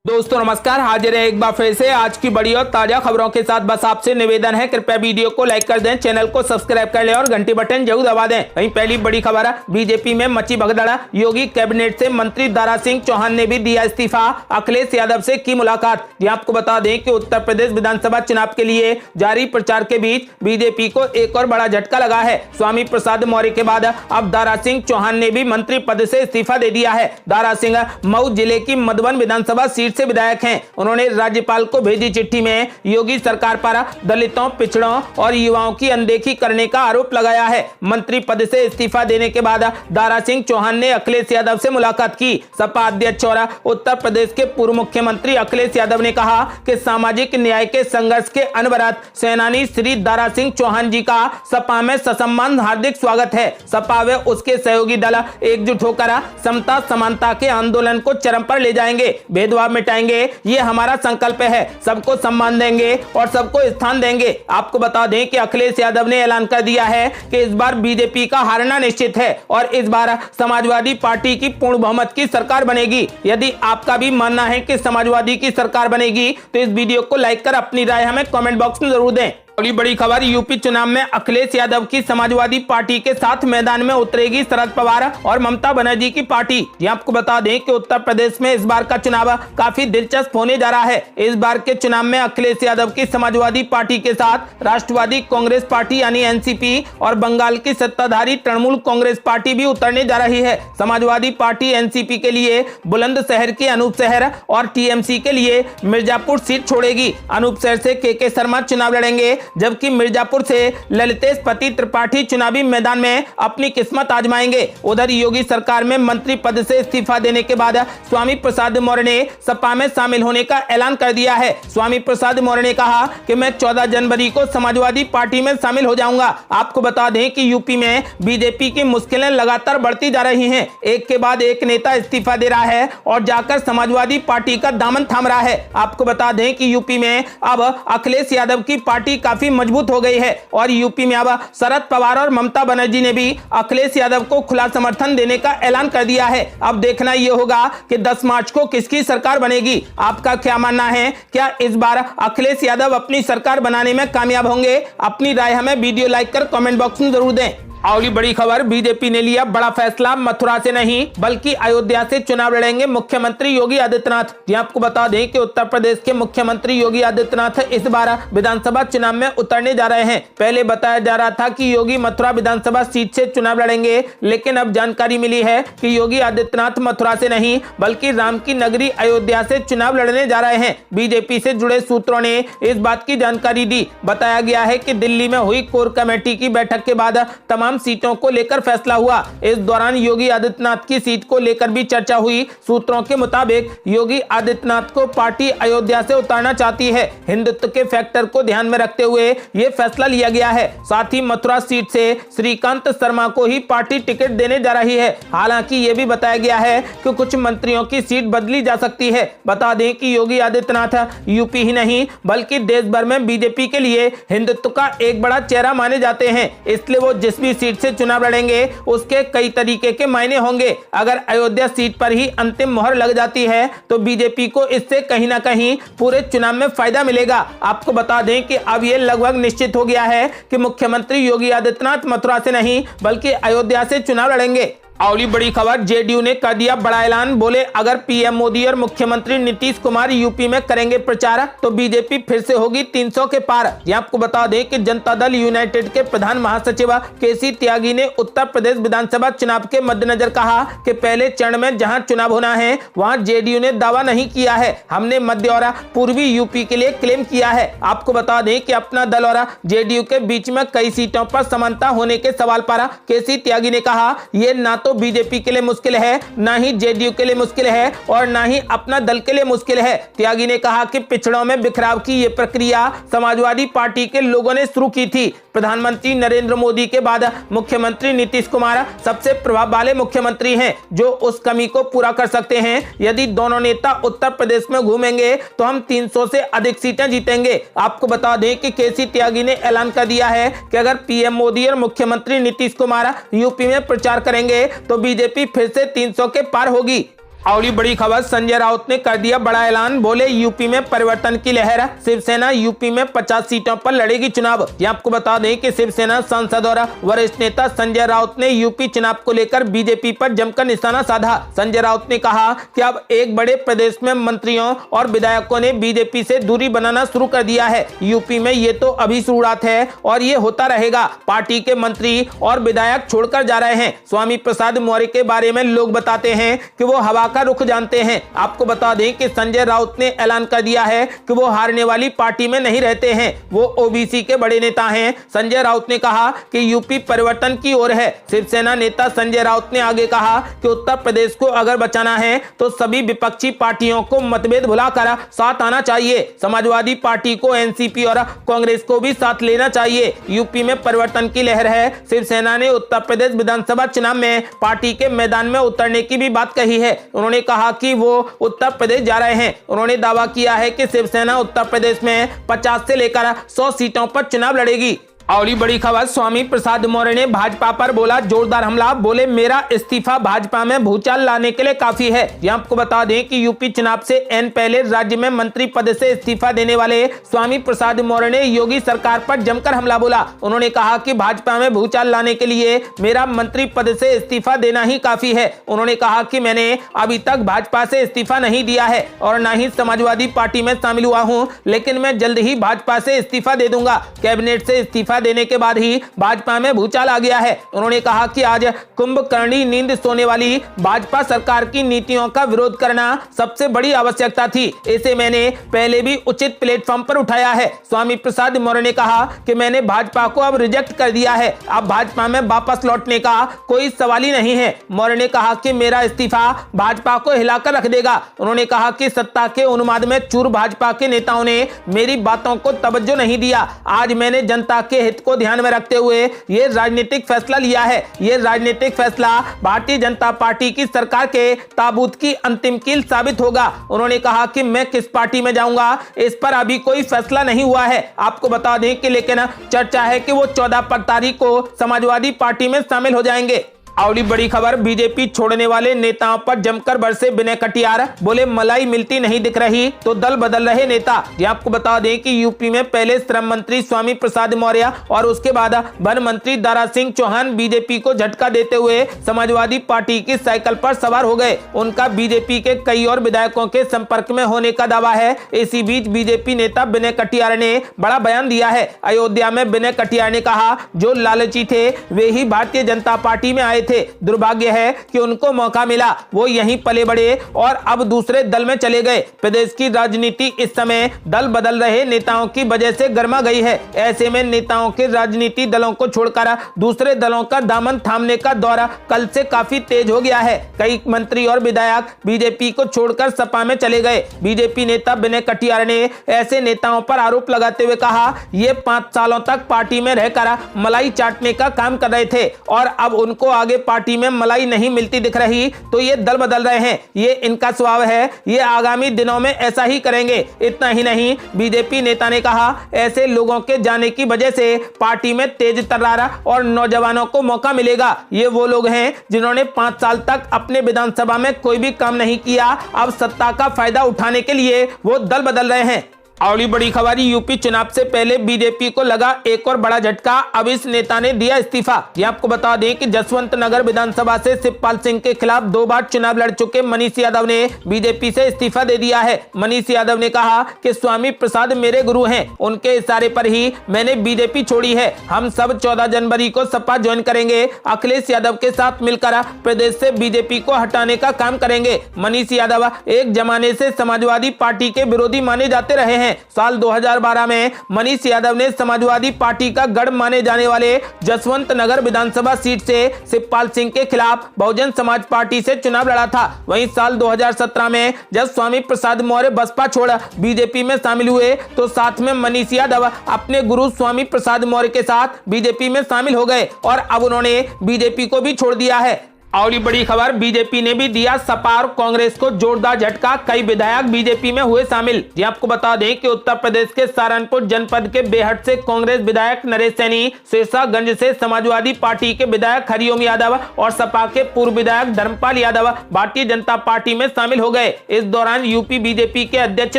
दोस्तों नमस्कार, हाजिर है एक बार फिर से आज की बड़ी और ताजा खबरों के साथ। बस आपसे निवेदन है, कृपया वीडियो को लाइक कर दें, चैनल को सब्सक्राइब कर लें और घंटी बटन जरूर दबा दें। वहीं पहली बड़ी खबर है, बीजेपी में मची भगदड़। योगी कैबिनेट से मंत्री दारा सिंह चौहान ने भी दिया इस्तीफा, अखिलेश यादव से की मुलाकात। यहां आपको बता दें कि उत्तर प्रदेश विधानसभा चुनाव के लिए जारी प्रचार के बीच बीजेपी को एक और बड़ा झटका लगा है। स्वामी प्रसाद मौर्य के बाद अब दारा सिंह चौहान ने भी मंत्री पद से इस्तीफा दे दिया है। दारा सिंह मऊ जिले की मधुबन विधानसभा सीट से विधायक हैं। उन्होंने राज्यपाल को भेजी चिट्ठी में योगी सरकार पर दलितों, पिछड़ों और युवाओं की अनदेखी करने का आरोप लगाया है। मंत्री पद से इस्तीफा देने के बाद दारा सिंह चौहान ने अखिलेश यादव से मुलाकात की। सपा अध्यक्ष और उत्तर प्रदेश के पूर्व मुख्यमंत्री अखिलेश यादव ने कहा कि सामाजिक न्याय के संघर्ष के अनवरत सेनानी श्री दारा सिंह चौहान जी का सपा में ससम्मान हार्दिक स्वागत है। सपा व उसके सहयोगी दल एकजुट होकर समता समानता के आंदोलन को चरम पर ले जाएंगे, भेदभाव मिटाएंगे, ये हमारा संकल्प है। सबको सम्मान देंगे और सबको स्थान देंगे। आपको बता दें कि अखिलेश यादव ने ऐलान कर दिया है कि इस बार बीजेपी का हारना निश्चित है और इस बार समाजवादी पार्टी की पूर्ण बहुमत की सरकार बनेगी। यदि आपका भी मानना है कि समाजवादी की सरकार बनेगी तो इस वीडियो को लाइक कर अपनी राय हमें कमेंट बॉक्स में जरूर दें। अगली बड़ी खबर, यूपी चुनाव में अखिलेश यादव की समाजवादी पार्टी के साथ मैदान में उतरेगी शरद पवार और ममता बनर्जी की पार्टी। यहां आपको बता दें कि उत्तर प्रदेश में इस बार का चुनाव काफी दिलचस्प होने जा रहा है। इस बार के चुनाव में अखिलेश यादव की समाजवादी पार्टी के साथ राष्ट्रवादी कांग्रेस पार्टी यानी एनसीपी और बंगाल की सत्ताधारी तृणमूल कांग्रेस पार्टी भी उतरने जा रही है। समाजवादी पार्टी एनसीपी के लिए बुलंदशहर की अनूप शहर और टीएमसी के लिए मिर्जापुर सीट छोड़ेगी। अनूप शहर से के शर्मा चुनाव लड़ेंगे, जबकि मिर्जापुर से ललितेश पति त्रिपाठी चुनावी मैदान में अपनी किस्मत आजमाएंगे। उधर योगी सरकार में मंत्री पद से इस्तीफा देने के बाद स्वामी प्रसाद मौर्य ने सपा में शामिल होने का ऐलान कर दिया है। स्वामी प्रसाद मौर्य ने कहा कि मैं 14 जनवरी को समाजवादी पार्टी में शामिल हो जाऊंगा। आपको बता दें कि यूपी में बीजेपी की मुश्किलें लगातार बढ़ती जा रही हैं। एक के बाद एक नेता इस्तीफा दे रहा है और जाकर समाजवादी पार्टी का दामन थाम रहा है। आपको बता दें कि यूपी में अब अखिलेश यादव की पार्टी काफी मजबूत हो गई है और यूपी में अब शरद पवार और ममता बनर्जी ने भी अखिलेश यादव को खुला समर्थन देने का ऐलान कर दिया है। अब देखना यह होगा कि 10 मार्च को किसकी सरकार बनेगी। आपका क्या मानना है? क्या इस बार अखिलेश यादव अपनी सरकार बनाने में कामयाब होंगे? अपनी राय हमें वीडियो लाइक कर कमेंट बॉक्स में जरूर दें। अगली बड़ी खबर, बीजेपी ने लिया बड़ा फैसला, मथुरा से नहीं बल्कि अयोध्या से चुनाव लड़ेंगे मुख्यमंत्री योगी आदित्यनाथ। ये आपको बता दें कि उत्तर प्रदेश के मुख्यमंत्री योगी आदित्यनाथ इस बार विधानसभा चुनाव में उतरने जा रहे हैं। पहले बताया जा रहा था कि योगी मथुरा विधानसभा सीट से चुनाव लड़ेंगे, लेकिन अब जानकारी मिली है कि योगी आदित्यनाथ मथुरा से नहीं बल्कि राम की नगरी अयोध्या से चुनाव लड़ने जा रहे हैं। बीजेपी से जुड़े सूत्रों ने इस बात की जानकारी दी। बताया गया है कि दिल्ली में हुई कोर कमेटी की बैठक के बाद तमाम सीटों को लेकर फैसला हुआ। इस दौरान योगी आदित्यनाथ की सीट को लेकर भी चर्चा हुई। सूत्रों के मुताबिक योगी आदित्यनाथ को पार्टी अयोध्या से उतारना चाहती है। हिंदुत्व के फैक्टर को ध्यान में रखते हुए यह फैसला लिया गया है। साथ ही मथुरा सीट से श्रीकांत शर्मा को ही पार्टी टिकट देने जा रही है। हालांकि यह भी बताया गया है कि कुछ मंत्रियों की सीट बदली जा सकती है। बता दें कि योगी आदित्यनाथ यूपी ही नहीं बल्कि देश भर में बीजेपी के लिए हिंदुत्व का एक बड़ा चेहरा माने जाते हैं। इसलिए वो जिस भी सीट से चुनाव लड़ेंगे उसके कई तरीके के मायने होंगे। अगर अयोध्या सीट पर ही अंतिम मोहर लग जाती है तो बीजेपी को इससे कहीं ना कहीं पूरे चुनाव में फायदा मिलेगा। आपको बता दें कि अब यह लगभग निश्चित हो गया है कि मुख्यमंत्री योगी आदित्यनाथ मथुरा से नहीं बल्कि अयोध्या से चुनाव लड़ेंगे। अगली बड़ी खबर, जेडीयू ने कर दिया बड़ा ऐलान। बोले अगर पीएम मोदी और मुख्यमंत्री नीतीश कुमार यूपी में करेंगे प्रचार तो बीजेपी फिर से होगी 300 के पार। ये आपको बता दें कि जनता दल यूनाइटेड के प्रधान महासचिव केसी त्यागी ने उत्तर प्रदेश विधानसभा चुनाव के मद्देनजर कहा कि पहले चरण में जहां चुनाव होना है वहां जेडीयू ने दावा नहीं किया है। हमने मध्य और पूर्वी यूपी के लिए क्लेम किया है। आपको बता दें कि अपना दल और जेडीयू के बीच में कई सीटों पर समानता होने के सवाल पर केसी त्यागी ने कहा ये ना तो बीजेपी के लिए मुश्किल है, ना ही जेडीयू के लिए मुश्किल है और ना ही अपना दल के लिए मुश्किल है। त्यागी ने कहा कि पिछड़ों में बिखराव की ये प्रक्रिया समाजवादी पार्टी के लोगों ने शुरू की थी। प्रधानमंत्री नरेंद्र मोदी के बाद मुख्यमंत्री नीतीश कुमार सबसे प्रभाव वाले मुख्यमंत्री हैं जो उस कमी को पूरा कर सकते हैं। यदि दोनों नेता उत्तर प्रदेश में घूमेंगे तो हम 300 से अधिक सीटें जीतेंगे। आपको बता दें कि केसी त्यागी ने ऐलान कर दिया है कि अगर पीएम मोदी और मुख्यमंत्री नीतीश कुमार यूपी में प्रचार करेंगे तो बीजेपी फिर से 300 के पार होगी। अगली बड़ी खबर, संजय राउत ने कर दिया बड़ा ऐलान, बोले यूपी में परिवर्तन की लहर, शिवसेना यूपी में 50 सीटों पर लड़ेगी चुनाव। ये आपको बता दें कि शिवसेना सांसद और वरिष्ठ नेता संजय राउत ने यूपी चुनाव को लेकर बीजेपी पर जमकर निशाना साधा। संजय राउत ने कहा कि अब एक बड़े प्रदेश में मंत्रियों और विधायकों ने बीजेपी से दूरी बनाना शुरू कर दिया है। यूपी में ये तो अभी शुरुआत है और ये होता रहेगा। पार्टी के मंत्री और विधायक छोड़कर जा रहे हैं। स्वामी प्रसाद मौर्य के बारे में लोग बताते हैं कि वो हवा का रुख जानते हैं। आपको बता दें कि संजय राउत ने ऐलान कर दिया है कि वो हारने वाली पार्टी में नहीं रहते हैं, वो ओबीसी के बड़े नेता हैं। संजय राउत ने कहा कि यूपी परिवर्तन की ओर है। शिवसेना नेता संजय राउत ने आगे कहा कि उत्तर प्रदेश को अगर बचाना है तो सभी विपक्षी पार्टियों को मतभेद भुलाकर साथ आना चाहिए। समाजवादी पार्टी को, एनसीपी और कांग्रेस को भी साथ लेना चाहिए। यूपी में परिवर्तन की लहर है। शिवसेना ने उत्तर प्रदेश विधानसभा चुनाव में पार्टी के मैदान में उतरने की भी बात कही है। उन्होंने कहा कि वो उत्तर प्रदेश जा रहे हैं। उन्होंने दावा किया है कि शिवसेना उत्तर प्रदेश में 50 से लेकर 100 सीटों पर चुनाव लड़ेगी। अगली बड़ी खबर, स्वामी प्रसाद मौर्य ने भाजपा पर बोला जोरदार हमला, बोले मेरा इस्तीफा भाजपा में भूचाल लाने के लिए काफी है। यह आपको बता दें कि यूपी चुनाव से एन पहले राज्य में मंत्री पद से इस्तीफा देने वाले स्वामी प्रसाद मौर्य ने योगी सरकार पर जमकर हमला बोला। उन्होंने कहा कि भाजपा में भूचाल लाने के लिए मेरा मंत्री पद से इस्तीफा देना ही काफी है। उन्होंने कहा कि मैंने अभी तक भाजपा से इस्तीफा नहीं दिया है और न ही समाजवादी पार्टी में शामिल हुआ हूं, लेकिन मैं जल्द ही भाजपा से इस्तीफा दे दूंगा। कैबिनेट से इस्तीफा देने के बाद ही भाजपा में भूचाल आ गया है। उन्होंने कहा कि आज कुंभकर्णी नींद सोने वाली भाजपा सरकार की नीतियों का विरोध करना सबसे बड़ी आवश्यकता थी। इसे मैंने पहले भी उचित प्लेटफॉर्म पर उठाया है। स्वामी प्रसाद मौर्य ने कहा कि मैंने भाजपा को अब रिजेक्ट कर दिया है। अब भाजपा में वापस लौटने का कोई सवाल ही नहीं है। मौर्य ने कहा कि मेरा इस्तीफा भाजपा को हिलाकर रख देगा। उन्होंने कहा कि सत्ता के उन्माद में चूर भाजपा के नेताओं ने मेरी बातों को तवज्जो नहीं दिया। आज मैंने जनता के हित को ध्यान में रखते हुए ये राजनीतिक फैसला लिया है। ये राजनीतिक फैसला भारतीय जनता पार्टी की सरकार के ताबूत की अंतिम कील साबित होगा। उन्होंने कहा कि मैं किस पार्टी में जाऊंगा इस पर अभी कोई फैसला नहीं हुआ है। आपको बता दें कि लेकिन चर्चा है कि वो 14 तारीख को समाजवादी पार्टी में शामिल हो जाएंगे। अगली बड़ी खबर, बीजेपी छोड़ने वाले नेताओं पर जमकर बरसे विनय कटियार, बोले मलाई मिलती नहीं दिख रही तो दल बदल रहे नेता। ये आपको बता दें कि यूपी में पहले श्रम मंत्री स्वामी प्रसाद मौर्य और उसके बाद वन मंत्री दारा सिंह चौहान बीजेपी को झटका देते हुए समाजवादी पार्टी की साइकिल पर सवार हो गए। उनका बीजेपी के कई और विधायकों के संपर्क में होने का दावा है। इसी बीच बीजेपी नेता विनय कटियार ने बड़ा बयान दिया है। अयोध्या में विनय कटियार ने कहा जो लालची थे वे ही भारतीय जनता पार्टी में आए थे। दुर्भाग्य है कि उनको मौका मिला, वो यहीं पले बड़े और अब दूसरे दल में चले गए। प्रदेश की राजनीति इस समय दल बदल रहे नेताओं की वजह से गर्मा गई है। ऐसे में नेताओं के राजनीति दलों को छोड़कर दूसरे दलों का दामन थामने का दौर कल से काफी तेज हो गया है। कई मंत्री और विधायक बीजेपी को छोड़कर सपा में चले गए। बीजेपी नेता विनय कटियार ने ऐसे नेताओं पर आरोप लगाते हुए कहा ये 5 सालों तक पार्टी में रहकर मलाई चाटने का काम कर रहे थे और अब उनको आगे पार्टी में मलाई नहीं मिलती दिख रही तो ये दल बदल रहे हैं। ये इनका स्वभाव है, ये आगामी दिनों में ऐसा ही करेंगे। इतना ही नहीं, बीजेपी नेता ने कहा ऐसे लोगों के जाने की वजह से पार्टी में तेज तर्रार और नौजवानों को मौका मिलेगा। ये वो लोग हैं जिन्होंने 5 साल तक अपने विधानसभा में कोई भी काम नहीं किया, अब सत्ता का फायदा उठाने के लिए वो दल बदल रहे हैं। अगली बड़ी खबर, यूपी चुनाव से पहले बीजेपी को लगा एक और बड़ा झटका, अब इस नेता ने दिया इस्तीफा। ये आपको बता दें कि जसवंत नगर विधानसभा से शिवपाल सिंह के खिलाफ 2 बार चुनाव लड़ चुके मनीष यादव ने बीजेपी से इस्तीफा दे दिया है। मनीष यादव ने कहा कि स्वामी प्रसाद मेरे गुरु हैं, उनके इशारे पर ही मैंने बीजेपी छोड़ी है। हम सब 14 जनवरी को सपा ज्वाइन करेंगे, अखिलेश यादव के साथ मिलकर प्रदेश से बीजेपी को हटाने का काम करेंगे। मनीष यादव एक जमाने से समाजवादी पार्टी के विरोधी माने जाते रहे हैं। साल 2012 में मनीष यादव ने समाजवादी पार्टी का गढ़ माने जाने वाले जसवंत नगर विधानसभा सीट से शिवपाल सिंह के खिलाफ बहुजन समाज पार्टी से चुनाव लड़ा था। वहीं साल 2017 में जब स्वामी प्रसाद मौर्य बसपा छोड़ बीजेपी में शामिल हुए तो साथ में मनीष यादव अपने गुरु स्वामी प्रसाद मौर्य के साथ बीजेपी में शामिल हो गए और अब उन्होंने बीजेपी को भी छोड़ दिया है। और ये बड़ी खबर, बीजेपी ने भी दिया सपा और कांग्रेस को जोरदार झटका, कई विधायक बीजेपी में हुए शामिल। जी आपको बता दें कि उत्तर प्रदेश के सहारनपुर जनपद के बेहट से कांग्रेस विधायक नरेश सैनी, सिरसागंज से समाजवादी पार्टी के विधायक हरिओम यादव और सपा के पूर्व विधायक धर्मपाल यादव भारतीय जनता पार्टी में शामिल हो गए। इस दौरान यूपी बीजेपी के अध्यक्ष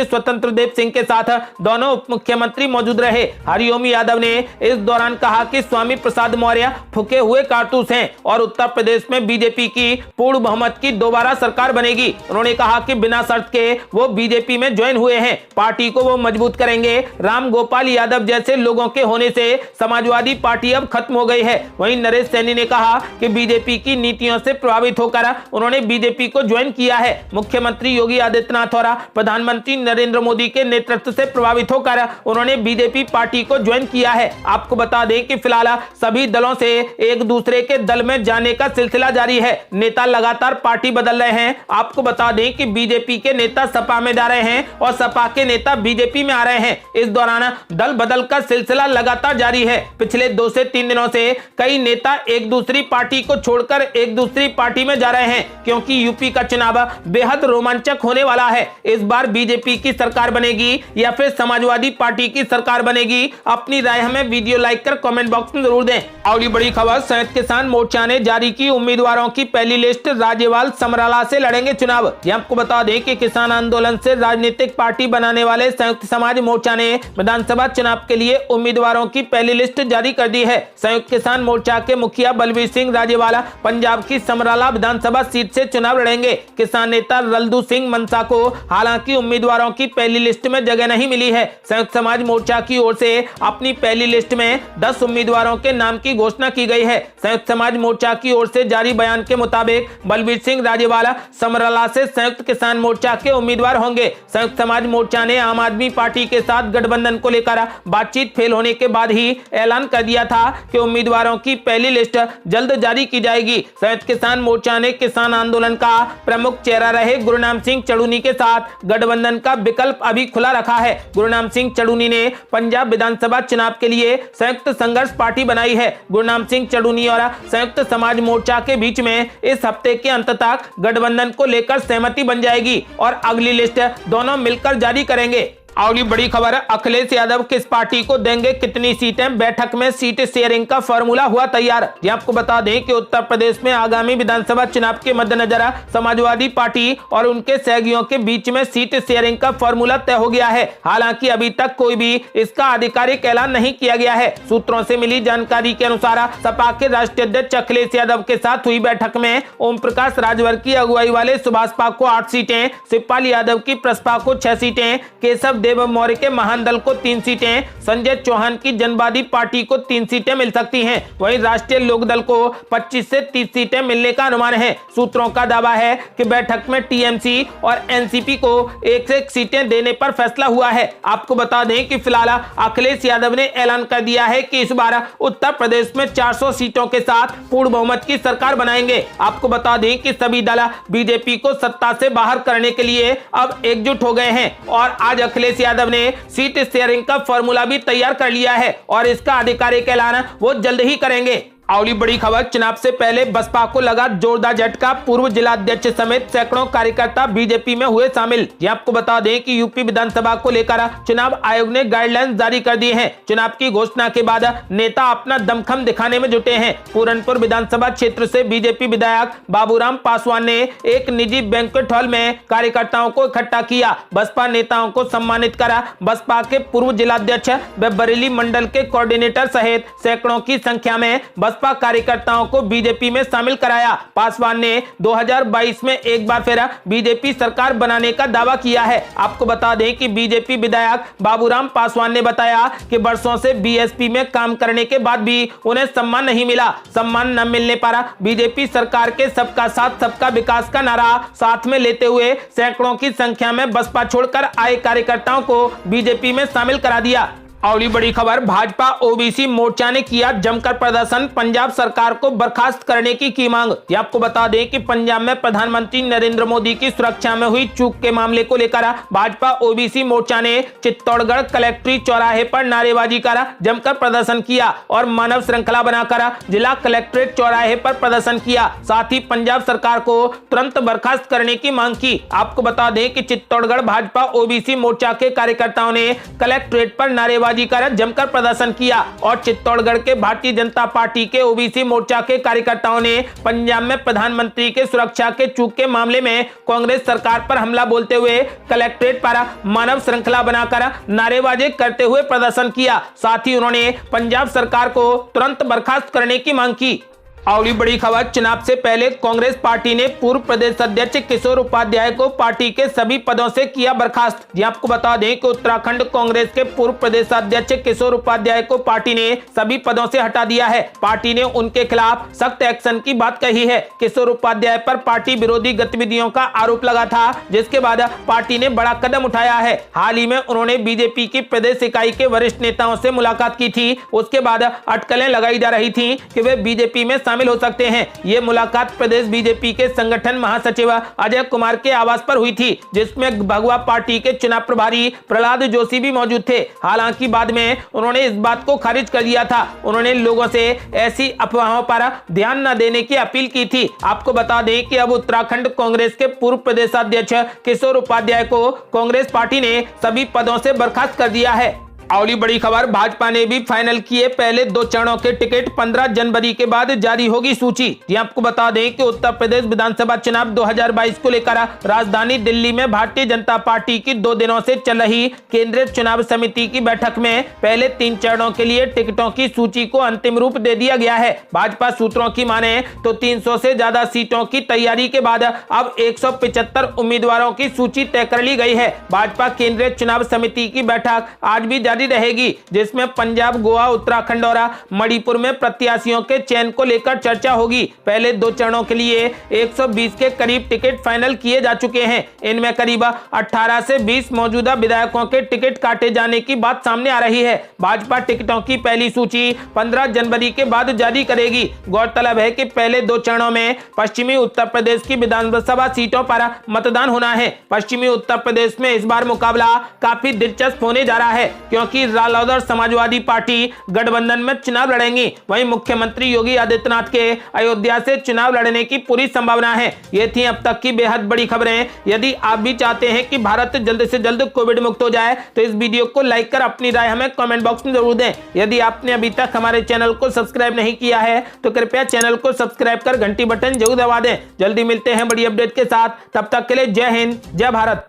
स्वतंत्र देव सिंह के साथ दोनों उप मुख्यमंत्री मौजूद रहे। हरिओम यादव ने इस दौरान कहा कि स्वामी प्रसाद मौर्य फूके हुए कारतूस हैं और उत्तर प्रदेश में बीजेपी की पूर्ण बहुमत की दोबारा सरकार बनेगी। उन्होंने कहा कि बिना शर्त के वो बीजेपी में ज्वाइन हुए हैं, पार्टी को वो मजबूत करेंगे। राम गोपाल यादव जैसे लोगों के होने से समाजवादी पार्टी अब खत्म हो गई है। वहीं नरेश सैनी ने कहा कि बीजेपी की नीतियों से प्रभावित होकर उन्होंने बीजेपी को ज्वाइन किया है। मुख्यमंत्री योगी आदित्यनाथ और प्रधानमंत्री नरेंद्र मोदी के नेतृत्व से प्रभावित होकर उन्होंने बीजेपी पार्टी को ज्वाइन किया है। आपको बता दें कि फिलहाल सभी दलों से एक दूसरे के दल में जाने का सिलसिला जारी है। नेता लगातार पार्टी बदल रहे हैं। आपको बता दें कि बीजेपी के नेता सपा में जा रहे हैं और सपा के नेता बीजेपी में आ रहे हैं। इस दौरान दल बदल का सिलसिला लगातार जारी है। पिछले 2 से 3 दिनों से कई नेता एक दूसरी पार्टी को छोड़कर एक दूसरी पार्टी में जा रहे हैं, क्योंकि यूपी का चुनाव बेहद रोमांचक होने वाला है। इस बार बीजेपी की सरकार बनेगी या फिर समाजवादी पार्टी की सरकार बनेगी? अपनी राय हमें वीडियो लाइक कर कमेंट बॉक्स में जरूर दें। और बड़ी खबर, संयुक्त किसान मोर्चा ने जारी की उम्मीदवारों की पहली लिस्ट, राज्यपाल समराला से लड़ेंगे चुनाव। आपको बता दें कि किसान आंदोलन से राजनीतिक पार्टी बनाने वाले संयुक्त समाज मोर्चा ने विधानसभा चुनाव के लिए उम्मीदवारों की पहली लिस्ट जारी कर दी है। संयुक्त किसान मोर्चा के मुखिया बलबीर सिंह राजेवाला पंजाब की समराला विधानसभा सीट से चुनाव लड़ेंगे। किसान नेता रल्दू सिंह मनसा को हालांकि उम्मीदवारों की पहली लिस्ट में जगह नहीं मिली है। संयुक्त समाज मोर्चा की ओर से अपनी पहली लिस्ट में 10 उम्मीदवारों के नाम की घोषणा की गई है। संयुक्त समाज मोर्चा की ओर से जारी बयान के मुताबिक बलबीर सिंह राजेवाला समराला से संयुक्त किसान मोर्चा के उम्मीदवार होंगे। संयुक्त समाज मोर्चा ने आम आदमी पार्टी के साथ गठबंधन को लेकर बातचीत फेल होने के बाद ही ऐलान कर दिया था कि उम्मीदवारों की पहली लिस्ट जल्द जारी की जाएगी। संयुक्त किसान मोर्चा ने किसान आंदोलन का प्रमुख चेहरा रहे गुरनाम सिंह चड़ूनी के साथ गठबंधन का विकल्प अभी खुला रखा है। गुरनाम सिंह चड़ूनी ने पंजाब विधानसभा चुनाव के लिए संयुक्त संघर्ष पार्टी बनाई है। गुरनाम सिंह चड़ूनी और संयुक्त समाज मोर्चा के बीच में इस हफ्ते के अंत तक गठबंधन को लेकर सहमति बन जाएगी और अगली लिस्ट दोनों मिलकर जारी करेंगे। और ये बड़ी खबर है, अखिलेश यादव किस पार्टी को देंगे कितनी सीटें, बैठक में सीट शेयरिंग का फॉर्मूला हुआ तैयार। ये आपको बता दें कि उत्तर प्रदेश में आगामी विधानसभा चुनाव के मद्देनजर समाजवादी पार्टी और उनके सहयोगियों के बीच में सीट शेयरिंग का फॉर्मूला तय हो गया है। हालांकि अभी तक कोई भी इसका आधिकारिक ऐलान नहीं किया गया है। सूत्रों से मिली जानकारी के अनुसार सपा के राष्ट्रीय अध्यक्ष अखिलेश यादव के साथ हुई बैठक में ओम प्रकाश राजभर की अगुवाई वाले सुभाष पाक को 8 सीटें, शिवपाल यादव की प्रसपा को 6 सीटें, केशव देव मौर्य के महान दल को 3 सीटें, संजय चौहान की जनवादी पार्टी को 3 सीटें मिल सकती हैं। वहीं राष्ट्रीय लोकदल को 25 से 30 सीटें मिलने का अनुमान है। सूत्रों का दावा है कि बैठक में टीएमसी और एनसीपी को 1 सीटें देने पर फैसला हुआ है। आपको बता दें कि फिलहाल अखिलेश यादव ने ऐलान कर दिया है कि इस बार उत्तर प्रदेश में 400 सीटों के साथ पूर्ण बहुमत की सरकार बनाएंगे। आपको बता दें कि सभी दल बीजेपी को सत्ता से बाहर करने के लिए अब एकजुट हो गए हैं और आज अखिलेश यादव ने सीट शेयरिंग का फॉर्मूला भी तैयार कर लिया है और इसका आधिकारिक ऐलान वो जल्द ही करेंगे। और बड़ी खबर, चुनाव से पहले बसपा को लगा जोरदार झटका, पूर्व जिलाध्यक्ष समेत सैकड़ों कार्यकर्ता बीजेपी में हुए शामिल। आपको बता दें कि यूपी विधानसभा को लेकर चुनाव आयोग ने गाइडलाइंस जारी कर दी हैं। चुनाव की घोषणा के बाद नेता अपना दमखम दिखाने में जुटे हैं। पूरनपुर विधानसभा क्षेत्र से बीजेपी विधायक बाबूराम पासवान ने एक निजी बैंक्वेट हॉल में कार्यकर्ताओं को इकट्ठा किया। बसपा नेताओं को सम्मानित करा। बसपा के पूर्व जिलाध्यक्ष व बरेली मंडल के कोऑर्डिनेटर सहित सैकड़ों की संख्या में बसपा कार्यकर्ताओं को बीजेपी में शामिल कराया। पासवान ने 2022 में एक बार फिर बीजेपी सरकार बनाने का दावा किया है। आपको बता दें कि बीजेपी विधायक बाबूराम पासवान ने बताया कि वर्षों से बीएसपी में काम करने के बाद भी उन्हें सम्मान नहीं मिला। सम्मान न मिलने पर बीजेपी सरकार के सबका साथ सबका विकास का नारा साथ में लेते हुए सैकड़ों की संख्या में बसपा छोड़कर आए कार्यकर्ताओं को बीजेपी में शामिल करा दिया। अगली बड़ी खबर, भाजपा ओबीसी मोर्चा ने किया जमकर प्रदर्शन, पंजाब सरकार को बर्खास्त करने की मांग। ये आपको बता दें कि पंजाब में प्रधानमंत्री नरेंद्र मोदी की सुरक्षा में हुई चूक के मामले को लेकर भाजपा ओबीसी मोर्चा ने चित्तौड़गढ़ कलेक्ट्रेट चौराहे पर नारेबाजी कर जमकर प्रदर्शन किया और मानव श्रृंखला बनाकर जिला कलेक्ट्रेट चौराहे पर प्रदर्शन किया। साथ ही पंजाब सरकार को तुरंत बर्खास्त करने की मांग की। आपको बता दें कि चित्तौड़गढ़ भाजपा ओबीसी मोर्चा के कार्यकर्ताओं ने कलेक्ट्रेट पर नारेबाजी कर जमकर प्रदर्शन किया और चित्तौड़गढ़ के भारतीय जनता पार्टी के ओबीसी मोर्चा के कार्यकर्ताओं ने पंजाब में प्रधानमंत्री के सुरक्षा के चूक के मामले में कांग्रेस सरकार पर हमला बोलते हुए कलेक्ट्रेट पर मानव श्रृंखला बनाकर नारेबाजी करते हुए प्रदर्शन किया। साथ ही उन्होंने पंजाब सरकार को तुरंत बर्खास्त करने की मांग की। अगली बड़ी खबर, चुनाव से पहले कांग्रेस पार्टी ने पूर्व प्रदेश अध्यक्ष किशोर उपाध्याय को पार्टी के सभी पदों से किया बर्खास्त। जी आपको बता दें कि उत्तराखंड कांग्रेस के पूर्व प्रदेश अध्यक्ष किशोर उपाध्याय को पार्टी ने सभी पदों से हटा दिया है। पार्टी ने उनके खिलाफ सख्त एक्शन की बात कही है। किशोर उपाध्याय पर पार्टी विरोधी गतिविधियों का आरोप लगा था, जिसके बाद पार्टी ने बड़ा कदम उठाया है। हाल ही में उन्होंने बीजेपी की प्रदेश इकाई के वरिष्ठ नेताओं से मुलाकात की थी। उसके बाद अटकलें लगाई जा रही थी कि वे बीजेपी में शामिल हो सकते हैं। ये मुलाकात प्रदेश बीजेपी के संगठन महासचिव अजय कुमार के आवास पर हुई थी, जिसमें भगवा पार्टी के चुनाव प्रभारी प्रहलाद जोशी भी मौजूद थे। हालांकि बाद में उन्होंने इस बात को खारिज कर दिया था। उन्होंने लोगों से ऐसी अफवाहों पर ध्यान न देने की अपील की थी। आपको बता दें कि अब उत्तराखंड कांग्रेस के पूर्व प्रदेश अध्यक्ष किशोर उपाध्याय को कांग्रेस पार्टी ने सभी पदों से बर्खास्त कर दिया है। अगली बड़ी खबर, भाजपा ने भी फाइनल किए पहले 2 चरणों के टिकट, 15 जनवरी के बाद जारी होगी सूची। ये आपको बता दें कि उत्तर प्रदेश विधानसभा चुनाव 2022 को लेकर राजधानी दिल्ली में भारतीय जनता पार्टी की 2 दिनों से चल रही केंद्रीय चुनाव समिति की बैठक में पहले 3 चरणों के लिए टिकटों की सूची को अंतिम रूप दे दिया गया है। भाजपा सूत्रों की माने तो 300 से ज्यादा सीटों की तैयारी के बाद अब 175 उम्मीदवारों की सूची तय कर ली गई है। भाजपा केंद्रीय चुनाव समिति की बैठक आज भी जारी रहेगी, जिसमें पंजाब, गोवा, उत्तराखंड और मणिपुर में प्रत्याशियों के चयन को लेकर चर्चा होगी। पहले 2 चरणों के लिए 120 के करीब टिकट फाइनल किए जा चुके हैं। इनमें करीब 18 से 20 मौजूदा विधायकों के टिकट काटे जाने की बात सामने आ रही है। भाजपा टिकटों की पहली सूची 15 जनवरी के बाद जारी करेगी। गौरतलब है कि पहले 2 चरणों में पश्चिमी उत्तर प्रदेश की विधानसभा सीटों पर मतदान होना है। पश्चिमी उत्तर प्रदेश में इस बार मुकाबला काफी दिलचस्प होने जा रहा है, क्योंकि रालोद और समाजवादी पार्टी गठबंधन में चुनाव लड़ेंगी। वहीं मुख्यमंत्री योगी आदित्यनाथ के अयोध्या से चुनाव लड़ने की पूरी संभावना है। ये थी अब तक की बेहद बड़ी खबरें। यदि आप भी चाहते हैं कि भारत जल्द से जल्द कोविड मुक्त हो जाए तो इस वीडियो को लाइक कर अपनी राय हमें कमेंट बॉक्स में जरूर दें। यदि आपने अभी तक हमारे चैनल को सब्सक्राइब नहीं किया है तो कृपया चैनल को सब्सक्राइब कर घंटी बटन जरूर दबा दें। जल्दी मिलते हैं बड़ी अपडेट के साथ, तब तक के लिए जय हिंद, जय भारत।